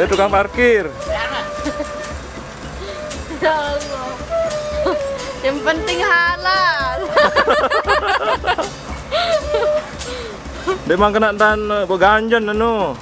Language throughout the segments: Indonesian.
Tukang parkir. Ya Allah. Yang penting halal. Dia mang kena tan beganjan anu.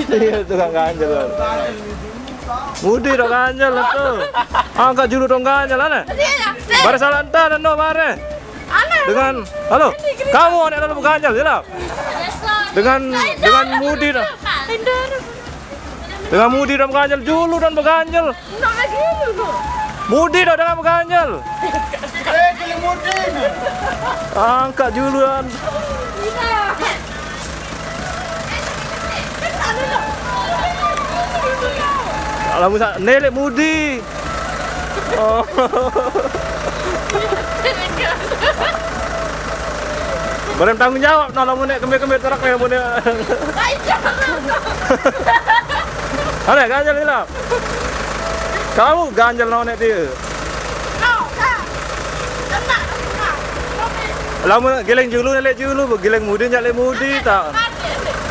Iya tukang ganjel. Mudi dong ganjel tuh. Angkat julu dong ganjel ana. Bare salah entar anu bare. Dengan halo, kamu anak dalam beganjel ya lah. Dengan mudi dah. Dengan mudi dan beganjel julu dan beganjel. Mudi dah dengan beganjel. Angkat juluan. Alamu nelek mudi. Oh. Barang tanggung jawab nah lamun nek kembe-kembe terak ya mun. Ada ganjel hilang. Kamu ganjel naon nek dia. Lamun geleng julu nelek julu, geleng mudi nyalek mudi tak.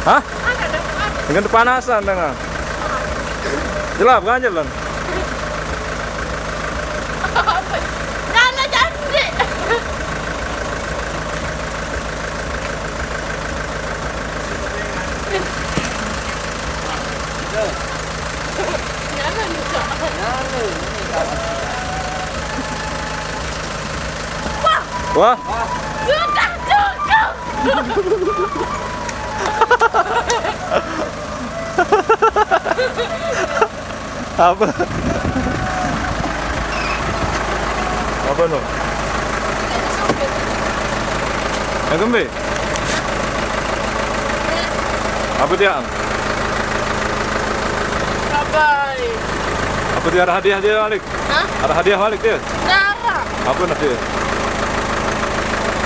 Hah? Dengan kepanasan dengan. Jelap ganjel lan. Wah. Sudah cukup. Apa? Apa no? Yang kembe? Apa dia? Bye. Apa dia ada hadiah dia balik? Hah? Ada hadiah balik dia? Nara. Apa nanti?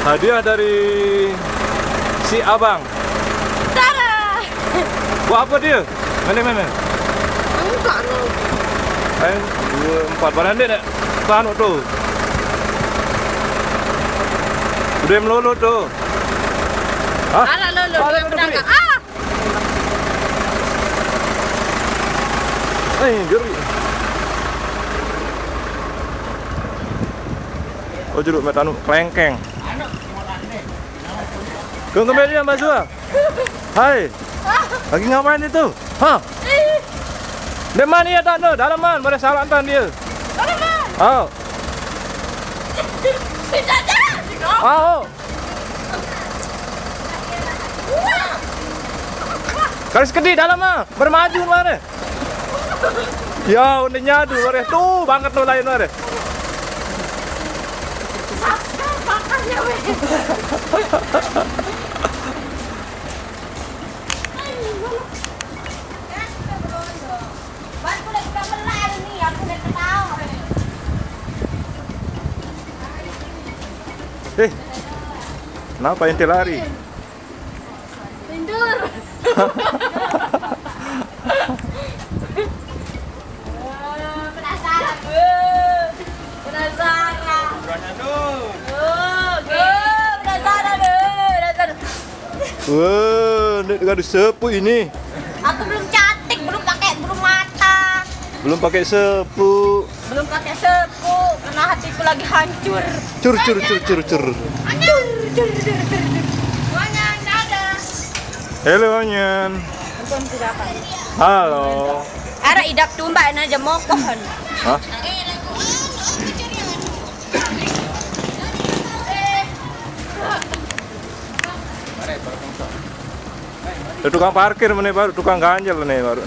Hadiah dari si abang. Nara. Buat apa dia? Mana? Enggak no. 4 barang dia nak panu tu. Udah melulu tu. Hah? Ala lolo Balik dia udah berdagang. beli. Geri. Oh jeruk metanu kelengkeng. Kau kembali dia Mbak Zua. Hai. Lagi ngapain itu? Hah? Di mana ya tak no? Dalaman, boleh salah antan dia. Dalaman. Oh. Tidak jangan. Oh. Garis kedi dalam mah, bermaju mana? Ya, udah nyadu mare. Tuh, banget tuh lain mare. Saksa makannya weh. Kenapa ente lari? Tidur. Penasaran. Penasaran. Penasaran. Wah, ini gaduh sepu ini. Aku belum cantik, belum mata. Belum pakai sepu. Belum pakai sepu, karena hatiku lagi hancur. Cur. Wanyan, dadah. Halo Wanyan. Bukan silakan. Halo. Ada idap tumba na aja mokohan. Hah? Tukang parkir mana baru tukang ganjel nih baru.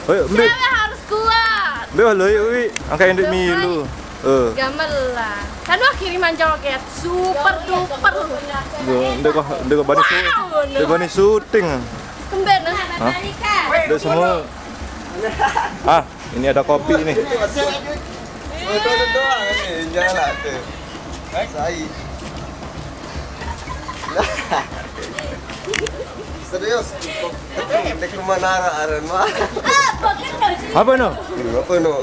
Oh, Cewek harus kuat. Beh, ui, angka yang milu. Gamel lah. Kan wah kiriman joget super duper. Ndek bani syuting. Kemben. Hah? Udah semua. Ah, ini ada kopi ini. Betul doang ini, jangan tuh. Sai. Serius. Tek rumah Nara aren mah. Apa no? Apa no?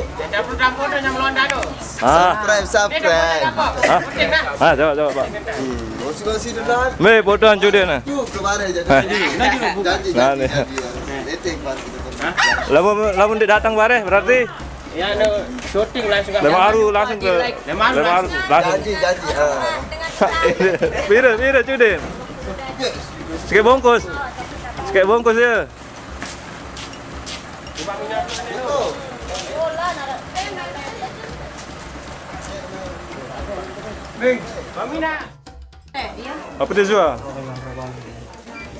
Subscribe. Coba Pak. Masih duluan. Me fotoan cude na. Tuh kemarin janji. Nah, nih. Netek pasti. Lamun dia datang bare berarti Ya ada syuting langsung ke Lemah Aru langsung ke Lemah Aru langsung. Janji. Pira cude. Sekali bungkus ya. Apa dia jual?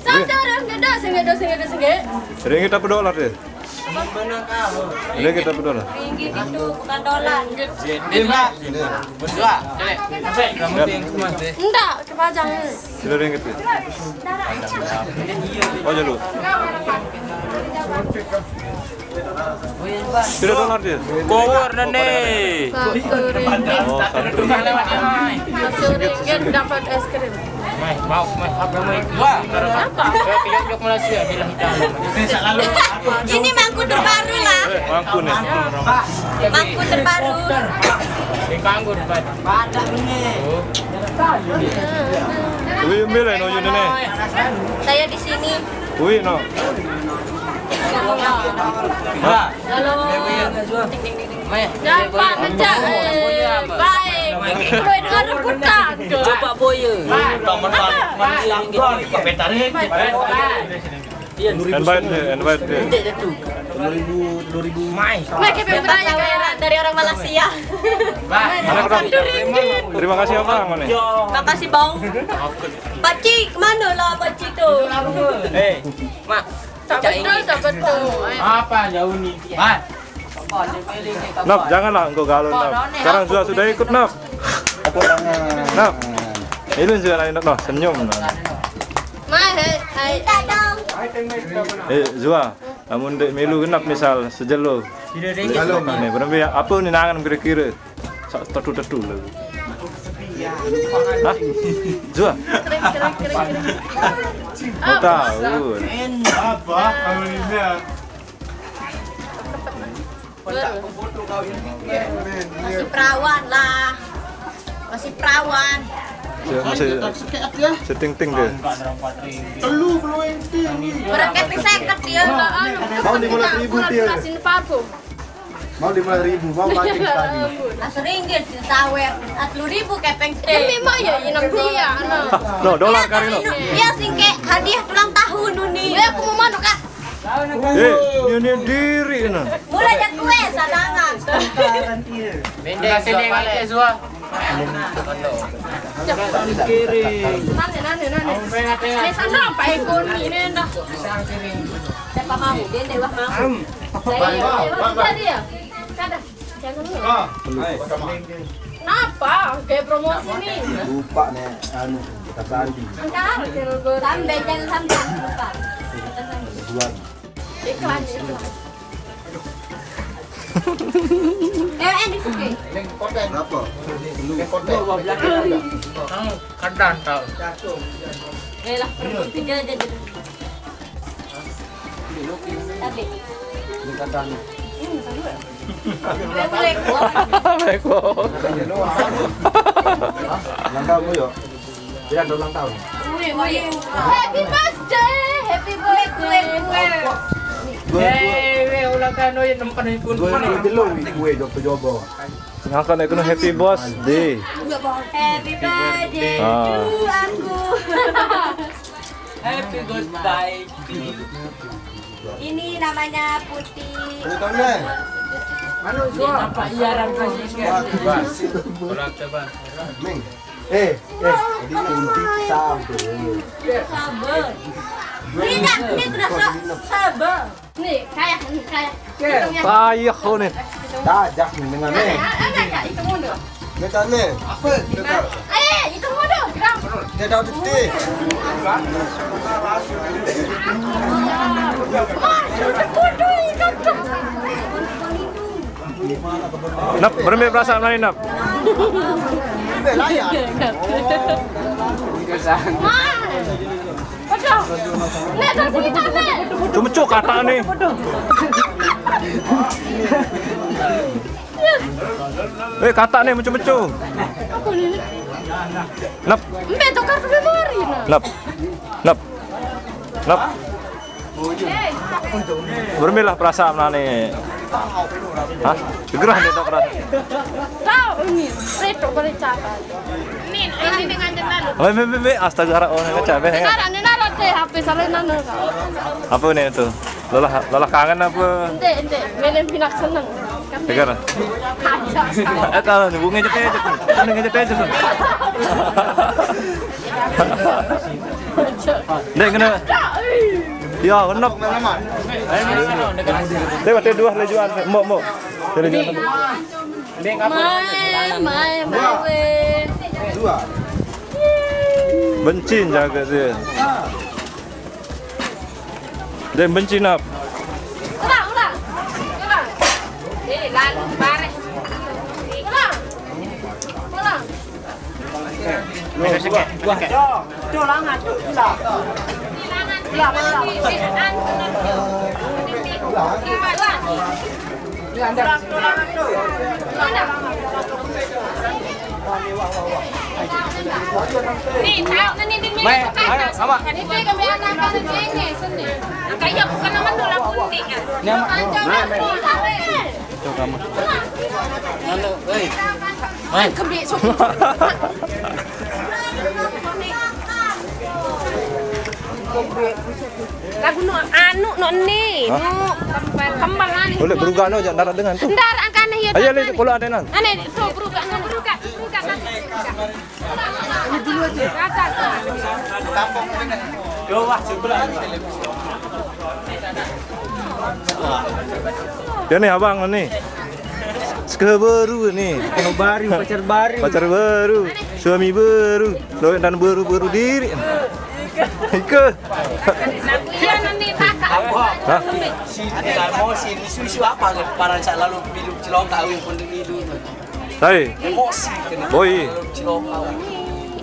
Sadar, enggak. Ringgit apa dolar dia? Ringgit apa dolar? Ringgit itu bukan dolar. Enggak, kepajang. Sila ringgit ya? Oh jalu. Pira dolar dia? Kowor nih. Satu ringgit. Oh, satu ringgit. Satu ringgit dapat es krim. Mau apa mau ikut? Apa? Yuk Malaysia bila hitam. Ini mangku terbaru lah. Mangku nih. Mangku terbaru. Di kanggur pada ini. Uy, bila no yun nih. Saya di sini. Uy, no. Dapat pecah. Baik. Boleh dengar rebutan. Coba boye. Invite dia. 2000 mai. Mereka bertanya dari orang Malaysia. Mana kerang? Terima kasih abang mana? Makasih bang. Pakcik mana lah pakcik tu? Mak. Tak betul. Apa jauh ni? Mat. Nap, janganlah engkau galon Nap. Sekarang sudah ikut Nap. Nap. Ini sudah lain Nap, senyum Nap. Hai dong. Zua, namun dek melu genap misal sejelo. Kalau nih, berarti apa nih nangan kira-kira? Tetu lah. Hah? Zua? Kering. Mau tahu? Apa kalau ini? Masih perawan lah. Masih perawan. Masih seting-ting dia. Berapa seket dia? Mau 15.000 dia. Kasih parfum. Mau 5.000, mau mancing tadi. Ringgit tawer. 10.000 kepeng. Demi mah ya inang dia. No, dolar kali no. Dia singke hadiah ulang tahun nih. Ya aku mau manuk kak. Ini diri nah. Mulai jak kue sadangan. Benda sini ke Zua. Nane. Ini sana apa ikon ini dah. Siapa mau? Dia dewa mau. Saya dia. Kada. Jangan dulu. Kenapa? Kayak promosi nih. Lupa nih, anu kita sandi. Sampai jangan sampai lupa. Iklan. Di sini. Kenapa? Kadang tahu. Lah, pergi Tapi. Beko. Ulang tahun yo. Dia ada ulang tahun. Happy birthday. Ulang tahun yang nempan pun. Gue belum gue jobo. Ngangkat ekono happy birthday. Happy birthday Ah. to aku. Happy birthday. Ini namanya Putih. Ulang tahun nih. Apa iaran kasih Ulang coba. Ming. Jadi kunci sampai. Sabar. Ini sudah sabar. Nih, kayak. Payah kau nih. Tajak nih dengan nih. Kak, itu mundur. Kita nih. Apa? Itu mundur. Gerak. Dia tahu detik. Nap, berapa perasaan lain Nap? Layan. Wah, Betul. Nek, tak sini tak, Nek. Cuma cuk kata nih. Kata nih mecu-mecu. Apa ni? Nap, Mbak, tu kartu memori nak. nap. Nap. Nap. Eh, Bermilah perasaan nih. Hah? Gerah nih dok rasa. tahu ni. Reto boleh capai. Min, ini dengan jalan. Astaga, oh ini capek ya. Nara teh HP salah nana. Apa nih itu? Lelah kangen apa? Ente, melen pinak seneng. Dengar. Aja. Kalau nih bunga jete aja tuh. Bunga jete aja tuh. Dek kena. Ya, enak. Tengok teh dua lejuan. Mau. Lejuan. Mai. Dua. Benci jaga dia. Dia benci nap. Ulang. Lalu bareng. Ulang. Nih, tahu nih di Mai, ayo, sama. Kan itu kami anak-anak sini sini. Kayak bukan nama dola putih kan. Tuh kamu. Main kembali sok. Lagu no ni, kembal ani. Boleh berugah no jangan dengan tuh. Ndar angkane ya. Ayo lihat kalau ada nan. Ane so berugah. Ini dulu aja. Atas. Ya nih abang nih. Suka baru nih. Pacar baru. Suami baru. Doyan dan baru diri. Ike. Iya nanti kakak. Hah? Emosi, isu-isu apa kan? Para cak lalu minum cilok kawin pun minum. Hai. Emosi kan? Boy. Cilok kawin.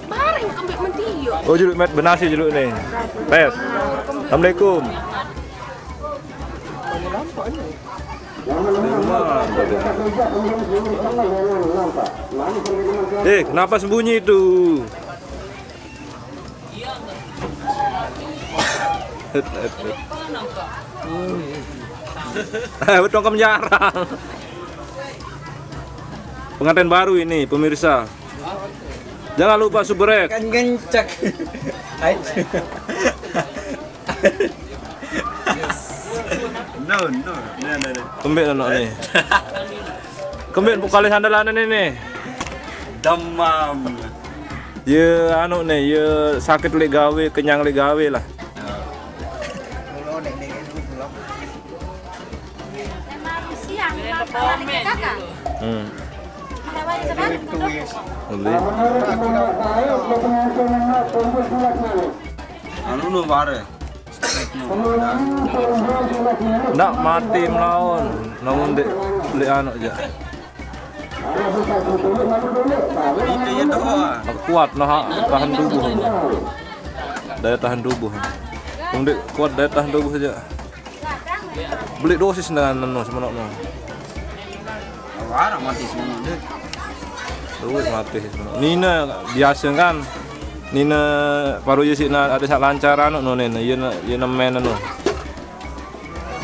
Bareng kembali mentiyo. Oh jeruk met benasi jeruk nih. Pes. Assalamualaikum. Kenapa sembunyi itu? Betul kamu jarang. Pengantin baru ini pemirsa. Jangan lupa subrek. Kan gencek. No. Kembali anak nih. Kembali buka sandalan ini. Demam. Ya anu nih, ya sakit lek gawe, kenyang lek gawe lah. Siang, kakak. Boleh. Anu no bare. Nak mati melawan, namun dek lek anak aja. Ini doa. Kuat nah tahan tubuh. Daya tahan tubuh. Kemudian kuat daya tahan tubuh saja. Beli dosis dengan nano semenokno. Awara mati semua deh. Duit mati semenokno. Nina biasa kan. Nina paru je sina ada sak lancar anu no nen. Ye men anu.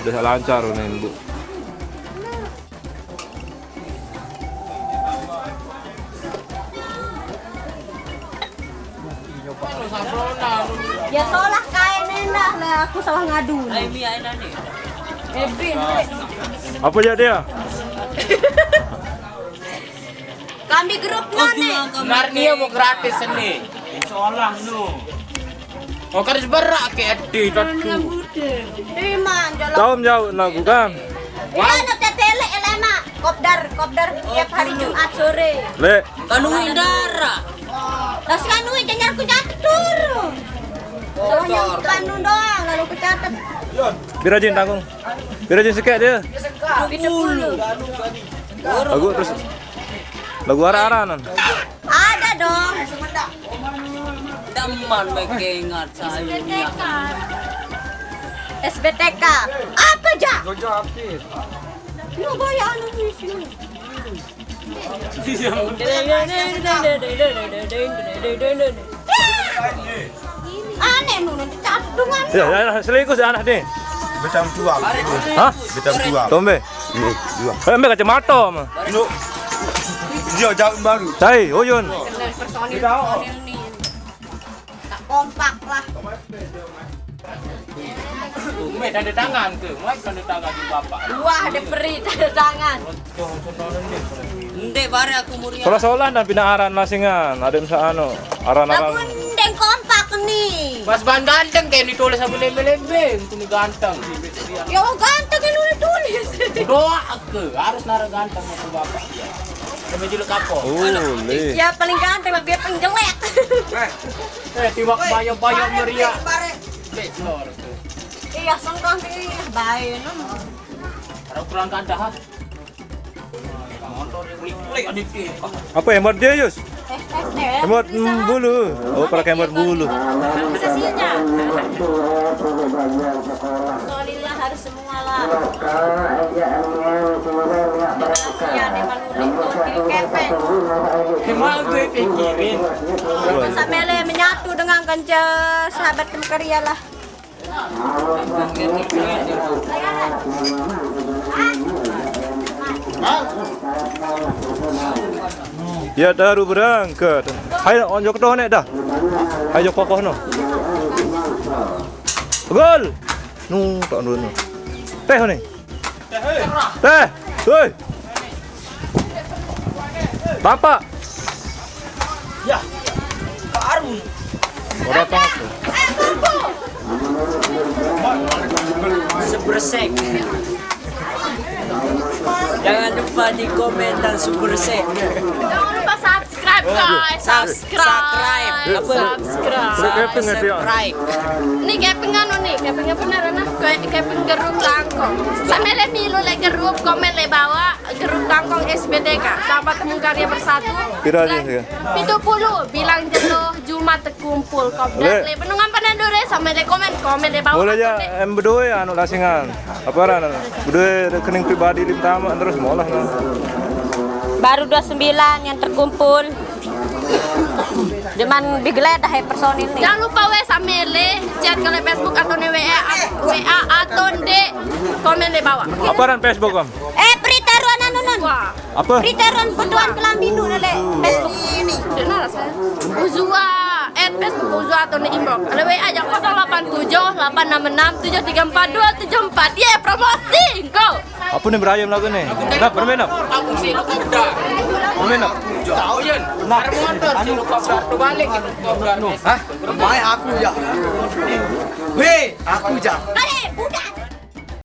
Ada sak lancar nen bu. Ya salah kain enak lah, aku salah ngadu. Apa jadi dia? Kami grupnya nih. Narnia mau gratis nih. Insyaallah nu. Oh karis berak ke edi tadi. Iman jalan. Tahu jauh lagu kan? Iya ada tetele elena. Kopdar tiap hari Jumat sore. Le, Kanui darah. Terus kanui jangan aku catur. Soalnya kanu doang lalu aku catat. birajin tanggung. Birajin sekek dia. 70. Lagu terus lagu arah-arahan. Ada dong. teman mereka ingat saya. SBTK. SBTK. Apa ja? Jojo Hafiz. Lu bayar anu isi. Aneh nu nanti cadungan. Ya, selingkuh si anak nih. Betam tua. Hah? Betam tua. Tombe. Dua. Ambil kacamata mah. No. Dia jauh baru. Cai, Oyun. Personil nih. Tak kompak lah. Mek tanda tangan tuh, mek tanda tangan di bapak. Wah, ada peri tanda tangan. Ndek bare aku muria. Seolah-olah dan pindah aran lasingan. Ada misalnya anu, aran-aran. Aku ndeng kompak nih. Mas Ban ganteng kayak ditulis sama lembeng-lembeng, tuh ganteng. Ya ganteng ini udah tulis. Doa ke, harus nara ganteng sama bapak. Sampai juluk apa? Boleh. Ya paling ganteng lah, biar paling jelek. Tiba bayo-bayo meriah. Lek lor tuh. Iya, sengkang sih baik. Ada kurang kandahar. Kulik adik. Apa hemat dia, Yus? Hemat bulu. Oh, pakai hemat bulu. Sesinya. Alhamdulillah harus semua lah. Ya, di manulik tuh kepek. Gimana gue pikirin? Samele menyatu dengan kanca sahabat karya lah. Ya baru berangkat. Ayo onjok doh nek dah. Ayo kokoh no. Gol. Nu tak nu. Teh nih. Teh. Hoi. Bapak. Ya. Baru. Ora apa. Sebersek. Jangan lupa di komen dan subscribe. Jangan lupa subscribe guys. Subscribe. Subscribe. Nih keping anu nih, kepingnya bener nah. Keping geruk langkong. Samele milu le geruk komen le bawa geruk langkong SBTK. Sahabat Temu Karya Bersatu. Kira aja sih. 70 bilang jenuh Jumat terkumpul kopdar le penungan panandore samele komen le bawa. Boleh aja em berdua ya anu lasingan. Apa ran? Berdua rekening pribadi lim tamak terus molah nah. Baru 29 yang terkumpul. Dengan digeledah ya personil nih. Jangan lupa samele chat ke Facebook atau WA atau komen di bawah. Apa ran Facebook om? Peritaruan anu non. Apa? Peritaruan peduan kelambi nu le Facebook ini. Benar saya. Uzua Facebook Uzua atau inbox. Ada WA aja 087 866 734274. Ye promosi go. Apa nih berayam lagu nih? Nah, permen apa? Aku sih lu kuda. Permen apa? Tahu jen. Nah, motor sih lu kopdar tuh balik itu kopdar. Hah? Mai aku ya. Weh, aku ja.